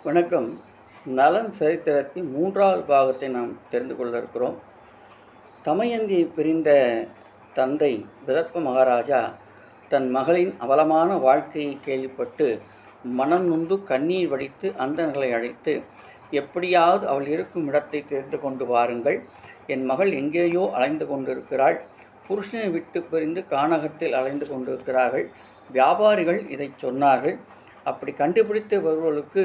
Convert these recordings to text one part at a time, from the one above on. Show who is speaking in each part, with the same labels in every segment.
Speaker 1: வணக்கம். நலன் சரித்திரத்தின் 3வது பாகத்தை நாம் தெரிந்து கொள்ள இருக்கிறோம். தமயந்தியை பிரிந்த தந்தை விதர்ப்ப மகாராஜா தன் மகளின் அவலமான வாழ்க்கையை கேள்விப்பட்டு மனம் நொந்து கண்ணீர் வடித்து அந்தணர்களை அழைத்து, எப்படியாவது அவள் இருக்கும் இடத்தை தெரிந்து கொண்டு வாருங்கள், என் மகள் எங்கேயோ அலைந்து கொண்டிருக்கிறாள், புருஷனை விட்டு பிரிந்து கானகத்தில் அலைந்து கொண்டிருக்கிறார்கள், வியாபாரிகள் இதை சொன்னார்கள், அப்படி கண்டுபிடித்து வருவர்களுக்கு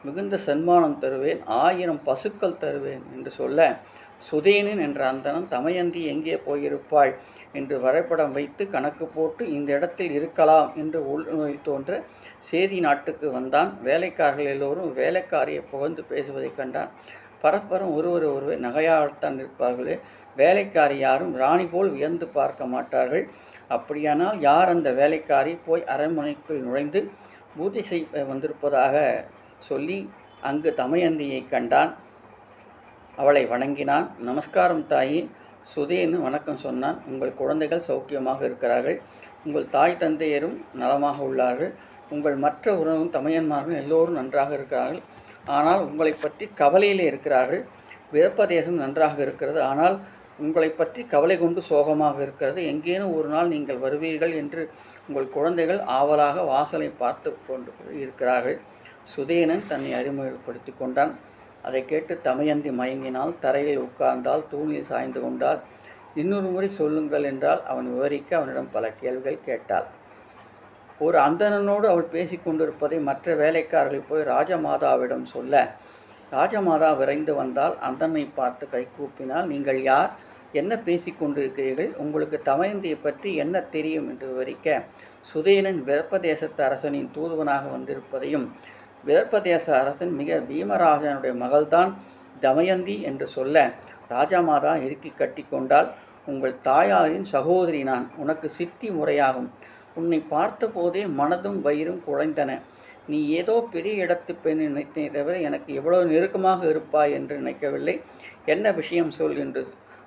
Speaker 1: மிகுந்த சன்மானம் தருவேன், 1000 பசுக்கள் தருவேன் என்று சொல்ல, சுதேனன் என்ற அந்தணன் தமயந்தி எங்கே போயிருப்பாள் என்று வரைபடம் வைத்து கணக்கு போட்டு இந்த இடத்தில் இருக்கலாம் என்று உள்நோய் தோன்ற சேதி நாட்டுக்கு வந்தான். வேலைக்காரர்கள் எல்லோரும் வேலைக்காரியை புகழ்ந்து பேசுவதைக் கண்டான். பரஸ்பரம் ஒருவர் நகையாகத்தான் இருப்பார்களே, வேலைக்காரி யாரும் ராணி போல் வியந்து பார்க்க மாட்டார்கள். அப்படியானால் யார் அந்த வேலைக்காரி? போய் அரண்மனைக்குள் நுழைந்து பூஜை செய்ய வந்திருப்பதாக சொல்லி அங்கு தமயந்தியை கண்டான். அவளை வணங்கினான். நமஸ்காரம் தாயி. சுதேன்னு வணக்கம் சொன்னான். உங்கள் குழந்தைகள் சௌக்கியமாக இருக்கிறார்கள், உங்கள் தாய் தந்தையரும் நலமாக உள்ளார்கள், உங்கள் மற்ற உறவும் தமையன்மார்கள் எல்லோரும் நன்றாக இருக்கிறார்கள், ஆனால் உங்களை பற்றி கவலையிலே இருக்கிறார்கள். விதப்பதேசம் நன்றாக இருக்கிறது, ஆனால் உங்களை பற்றி கவலை கொண்டு சோகமாக இருக்கிறது. எங்கேனும் ஒரு நாள் நீங்கள் வருவீர்கள் என்று உங்கள் குழந்தைகள் ஆவலாக வாசலை பார்த்து கொண்டு இருக்கிறார்கள். சுதேனன் தன்னை அறிமுகப்படுத்தி கொண்டான். அதை கேட்டு தமயந்தி மயங்கினால், தரையில் உட்கார்ந்தால், தூணில் சாய்ந்து கொண்டால். இன்னொரு முறை சொல்லுங்கள் என்றால் அவன் விவரிக்க அவனிடம் பல கேள்விகள் கேட்டாள். ஒரு அந்தணனோடு அவள் பேசி கொண்டிருப்பதை மற்ற வேலைக்காரர்கள் போய் ராஜமாதாவிடம் சொல்ல, ராஜமாதா விரைந்து வந்தால் அந்தனை பார்த்து கைகூப்பினால், நீங்கள் யார், என்ன பேசி கொண்டிருக்கிறீர்கள், உங்களுக்கு தமயந்தியை பற்றி என்ன தெரியும் என்று விவரிக்க, சுதேனன் விதர்ப்பதேசத்து அரசனின் தூதுவனாக வந்திருப்பதையும், விதர்ப்பதேச அரசன் மிக பீமராஜனுடைய மகள்தான் தமயந்தி என்று சொல்ல, ராஜமாதா இறுக்கி கட்டி கொண்டால், உங்கள் தாயாரின் சகோதரி நான், உனக்கு சித்தி முறையாகும், உன்னை பார்த்த போதே மனதும் வயிறும் குழைந்தன, நீ ஏதோ பெரிய இடத்து பெண் நினைத்தே தவிர எனக்கு எவ்வளவு நெருக்கமாக இருப்பாய் என்று நினைக்கவில்லை, என்ன விஷயம் சொல் என்று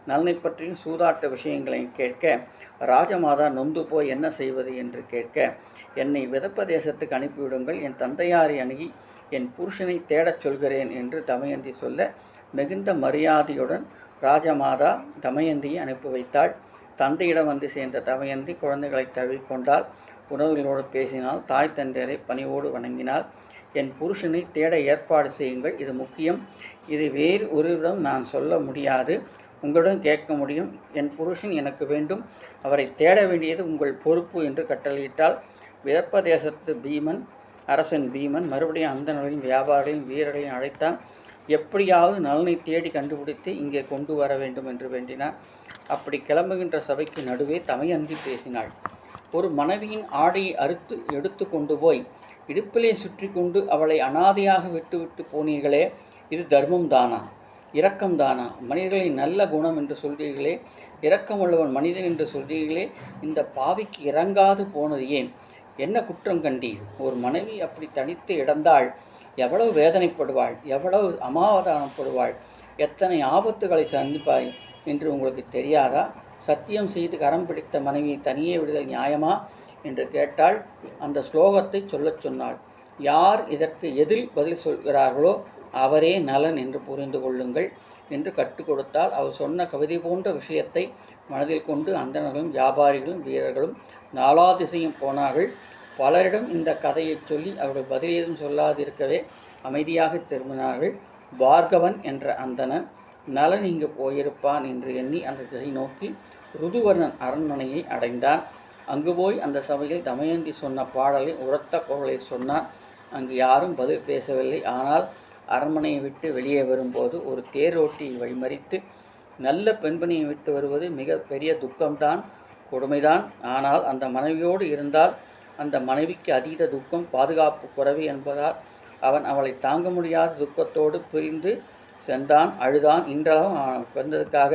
Speaker 1: நலனை பற்றியும் சூதாட்ட விஷயங்களையும் கேட்க, ராஜமாதா நொந்து போய் என்ன செய்வது என்று கேட்க, என்னை விதப்பதேசத்துக்கு அனுப்பிவிடுங்கள், என் தந்தையாரை அணுகி என் புருஷனை தேடச் சொல்கிறேன் என்று தமயந்தி சொல்ல, மிகுந்த மரியாதையுடன் ராஜமாதா தமயந்தியை அனுப்பி வைத்தாள். தந்தையிடம் வந்து சேர்ந்த தமயந்தி குழந்தைகளை தழுவிக்கொண்டால், உணவுகளோடு பேசினால், தாய் தந்தையரை பணிவோடு வணங்கினாள். என் புருஷனை தேட ஏற்பாடு செய்யுங்கள், இது முக்கியம், இது வேறு ஒருவரிடம் நான் சொல்ல முடியாது, உங்களுடன் கேட்க முடியும், என் புருஷன் எனக்கு வேண்டும், அவரை தேட வேண்டியது உங்கள் பொறுப்பு என்று கட்டளையிட்டால், விதர்ப்பதேசத்து அரசன் பீமன் மறுபடியும் அந்தணர்களையும் வியாபாரிகளையும் வீரர்களையும் அழைத்தான். எப்படியாவது நலனை தேடி கண்டுபிடித்து இங்கே கொண்டு வர வேண்டும் என்று வேண்டினார். அப்படி கிளம்புகின்ற சபைக்கு நடுவே தமயந்தி பேசினாள். ஒரு மனைவியின் ஆடையை அறுத்து எடுத்து கொண்டு போய் இடுப்பிலே சுற்றி கொண்டு அவளை அனாதையாக விட்டுவிட்டு போனீர்களே, இது தர்மம்தானா, இரக்கம்தானா? மனிதர்களின் நல்ல குணம் என்று சொல்றீர்களே, இரக்கமுள்ளவன் மனிதன் என்று சொல்றீர்களே, இந்த பாவிக்கு இறங்காது போனது ஏன்? என்ன குற்றம் கண்டீர்? ஒரு மனைவி அப்படி தனித்து இடந்தாள் எவ்வளவு வேதனைப்படுவாள், எவ்வளவு அமாவதானப்படுவாள், எத்தனை ஆபத்துகளை சந்திப்பாய் என்று உங்களுக்கு தெரியாதா? சத்தியம் செய்து கரம் பிடித்த மனைவியை தனியே விடுதல் நியாயமா என்று கேட்டாள். அந்த ஸ்லோகத்தை சொல்லச் சொன்னாள். யார் இதற்கு எதில் பதில் சொல்கிறார்களோ அவரே நலன் என்று புரிந்து கொள்ளுங்கள் என்று கற்றுக் கொடுத்தால், அவர் சொன்ன கவிதை போன்ற விஷயத்தை மனதில் கொண்டு அந்தணர்களும் வியாபாரிகளும் வீரர்களும் நாலாதிசையும் போனார்கள். பலரிடம் இந்த கதையை சொல்லி அவர்கள் பதில் ஏதும் சொல்லாதிருக்கவே அமைதியாக திரும்பினார்கள். பார்கவன் என்ற அந்தணன் நலன் இங்கு போயிருப்பான் என்று எண்ணி அந்த திசை நோக்கி ருதுவர்ணன் அரண்மனையை அடைந்தான். அங்கு போய் அந்த சபையில் தமயந்தி சொன்ன பாடலை உரத்த குரலில் சொன்னான். அங்கு யாரும் பதில் பேசவில்லை. ஆனால் அரண்மனையை விட்டு வெளியே வரும்போது ஒரு தேரோட்டியை வழிமறித்து நல்ல பெண்பணியை விட்டு வருவது மிக பெரிய துக்கம்தான், கொடுமைதான். ஆனால் அந்த மனைவியோடு இருந்தால் அந்த மனைவிக்கு அதீத துக்கம், பாதுகாப்பு குறைவு என்பதால் அவன் அவளை தாங்க முடியாத துக்கத்தோடு பிரிந்து சென்றான், அழுதான். இன்றளவும் அவன் பிறந்ததுக்காக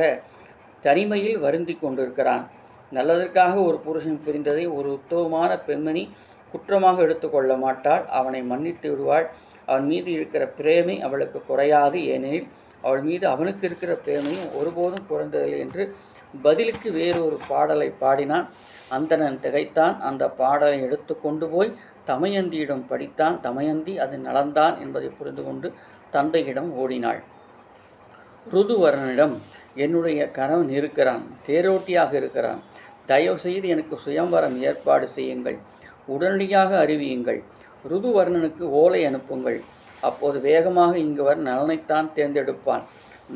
Speaker 1: தனிமையில் வருந்தி கொண்டிருக்கிறான். நல்லதற்காக ஒரு புருஷன் பிரிந்ததை ஒரு உத்தமமான பெண்மணி குற்றமாக எடுத்துக்கொள்ள மாட்டாள், அவனை மன்னித்து விடுவாள். அவன் மீது இருக்கிற பிரேமை அவளுக்கு குறையாது, ஏனெனில் அவள் மீது அவனுக்கு இருக்கிற பிரேமையும் ஒருபோதும் குறைந்ததில்லை என்று பதிலுக்கு வேறொரு பாடலை பாடினான். அந்தணன் திகைத்தான். அந்த பாடலை எடுத்து கொண்டு போய் தமயந்தியிடம் படித்தான். தமயந்தி அது நலந்தான் என்பதை புரிந்து கொண்டு தந்தையிடம் ஓடினாள். ருதுவர்ணனிடம், என்னுடைய கணவன் இருக்கிறான், தேரோட்டியாக இருக்கிறான், தயவு செய்து எனக்கு சுயம்வரம் ஏற்பாடு செய்யுங்கள், உடனடியாக அறிவியுங்கள், ருதுவர்ணனுக்கு ஓலை அனுப்புங்கள், அப்போது வேகமாக இங்கு வர நலனைத்தான் தேர்ந்தெடுப்பான்,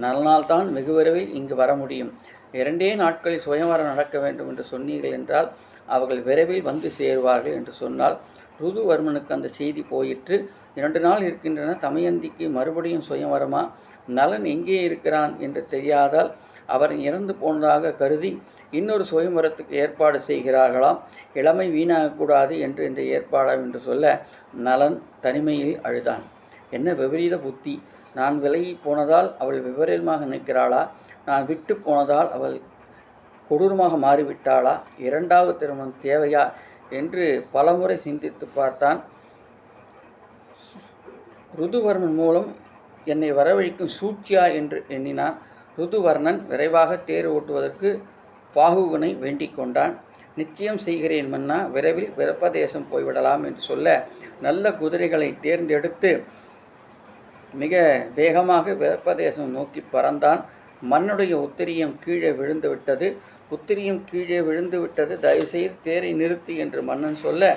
Speaker 1: நலனால் தான் வெகு விரைவில் இங்கு வர முடியும். 2 நாட்களில் சுயம்வரம் நடக்க வேண்டும் என்று சொன்னீர்கள் என்றால் அவர்கள் விரைவில் வந்து சேருவார்கள் என்று சொன்னால் ருதுவர்மனுக்கு அந்த செய்தி போயிற்று. 2 நாள் இருக்கின்றன. தமயந்திக்கு மறுபடியும் சுயம்வரமா? நலன் எங்கே இருக்கிறான் என்று தெரியாதால் அவர் இறந்து போனதாக கருதி இன்னொரு சுயம்வரத்துக்கு ஏற்பாடு செய்கிறார்களாம். இளமை வீணாகக்கூடாது என்று இந்த ஏற்பாடாம் என்று சொல்ல நலன் தனிமையில் அழுதான். என்ன விபரீத புத்தி! நான் விலகி போனதால் அவள் விபரீதமாக நினைக்கிறாளா? நான் விட்டு போனதால் அவள் கொடூரமாக மாறிவிட்டாளா? 2வது திருமணம் தேவையா என்று பலமுறை சிந்தித்து பார்த்தான். ருதுவர்ணன் மூலம் என்னை வரவழைக்கும் சூழ்ச்சியா என்று எண்ணினான். ருதுவர்ணன் விரைவாக தேர் ஓட்டுவதற்கு பாகுகனை வேண்டிக் கொண்டான். நிச்சயம் செய்கிறேன் மன்னா, விரைவில் விரப்பதேசம் போய்விடலாம் என்று சொல்ல நல்ல குதிரைகளை தேர்ந்தெடுத்து மிக வேகமாக விரப்பதேசம் நோக்கி பறந்தான். மன்னுடைய உத்திரியம் கீழே விழுந்து விட்டது. உத்திரியம் கீழே விழுந்து விட்டது, தயவுசெய்து தேரை நிறுத்தி என்று மன்னன் சொல்ல,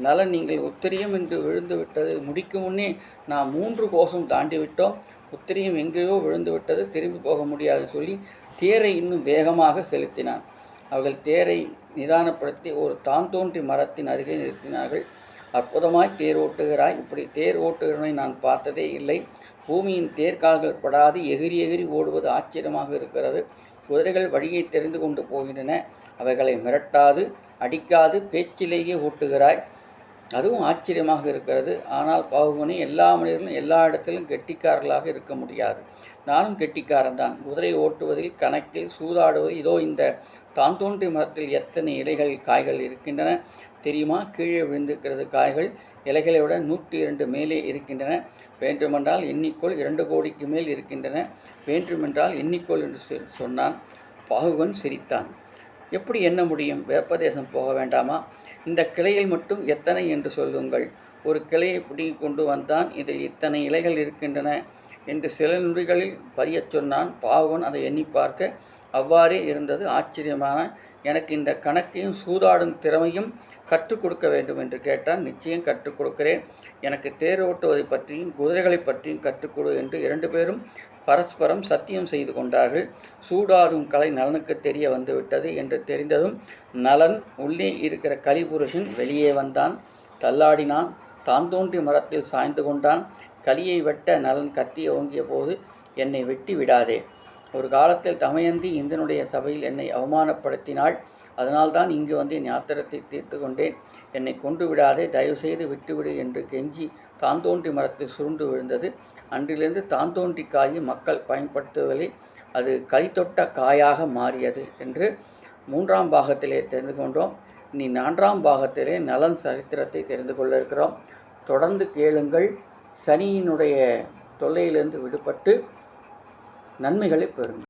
Speaker 1: நலன், நீங்கள் உத்திரியம் என்று விழுந்து விட்டது முடிக்கும் முன்னே நாம் 3 கோசம் தாண்டி விட்டோம், உத்திரியம் எங்கேயோ விழுந்து விட்டது, திரும்பி போக முடியாது சொல்லி தேரை இன்னும் வேகமாக செலுத்தினான். அவர்கள் தேரை நிதானப்படுத்தி ஒரு தான்தோன்றி மரத்தின் அருகே நிறுத்தினார்கள். அற்புதமாய் தேர் ஓட்டுகிறாய், இப்படி தேர் ஓட்டுகிறவனை நான் பார்த்ததே இல்லை. பூமியின் தேர்கால்கள் படாது எகிரி எகிரி ஓடுவது ஆச்சரியமாக இருக்கிறது. குதிரைகள் வழியை தெரிந்து கொண்டு போகின்றன, அவைகளை மிரட்டாது அடிக்காது பேச்சிலேயே ஓட்டுகிறாய், அதுவும் ஆச்சரியமாக இருக்கிறது. ஆனால் பாகுகனே, எல்லா மனிதர்களும் எல்லா இடத்திலும் கெட்டிக்காரர்களாக இருக்க முடியாது. நானும் கெட்டிக்காரன்தான். குதிரை ஓட்டுவதில், கணக்கில், சூதாடுவதில். இதோ இந்த தான்தோன்றி மரத்தில் எத்தனை இலைகள் காய்கள் இருக்கின்றன தெரியுமா? கீழே விழுந்திருக்கிறது காய்கள். இலைகளை விட 102 மேலே இருக்கின்றன. வேண்டுமென்றால் எண்ணிக்கொள், 2 கோடிக்கு மேல் இருக்கின்றன. வேண்டுமென்றால் எண்ணிக்கொள் என்று சொன்னான். பாகுகன் சிரித்தான். எப்படி எண்ண முடியும்? வேப்பதேசம் போக வேண்டாமா? இந்த கிளையில் மட்டும் எத்தனை என்று சொல்லுங்கள். ஒரு கிளையை பிடுங்கி கொண்டு வந்தான். இதில் இத்தனை இலைகள் இருக்கின்றன என்று சில நொடிகளில் பறியச் சொன்னான். பாகுகன் அதை எண்ணி பார்க்க அவ்வாறே இருந்தது. ஆச்சரியமான, எனக்கு இந்த கணக்கையும் சூதாடும் திறமையும் கற்றுக் கொடுக்க வேண்டும் என்று கேட்டான். நிச்சயம் கற்றுக் கொடுக்கிறேன். எனக்கு தேர் ஓட்டுவதை பற்றியும் குதிரைகளை பற்றியும் கற்றுக்கொடு என்று 2 பேரும் பரஸ்பரம் சத்தியம் செய்து கொண்டார்கள். சூடாடும் கலை நலனுக்கு தெரிய வந்துவிட்டது என்று தெரிந்ததும் நலன் உள்ளே இருக்கிற கலிபுருஷன் வெளியே வந்தான். தள்ளாடினான். தான்தோன்றி மரத்தில் சாய்ந்து கொண்டான். கலியை வெட்ட நலன் கத்தியை ஓங்கிய போது, என்னை வெட்டி விடாதே. ஒரு காலத்தில் தமயந்தி இந்திரனுடைய சபையில் என்னை அவமானப்படுத்தினாள். அதனால்தான் இங்கு வந்து என் ஆத்திரத்தை தீர்த்து கொண்டேன். என்னை கொண்டு விடாதே, தயவுசெய்து விட்டுவிடு என்று கெஞ்சி தான்தோன்றி மரத்தில் சுருண்டு விழுந்தது. அன்றிலிருந்து தான்தோன்றி காயை மக்கள் பயன்படுத்துவதில்லை, அது கைத்தொட்ட காயாக மாறியது என்று 3ஆம் பாகத்திலே தெரிந்து கொண்டோம். இனி 4ஆம் பாகத்திலே நலன் சரித்திரத்தை தெரிந்து கொள்ள இருக்கிறோம். தொடர்ந்து கேளுங்கள். சனியினுடைய தொல்லையிலிருந்து விடுபட்டு நன்மைகளை பெறுங்கள்.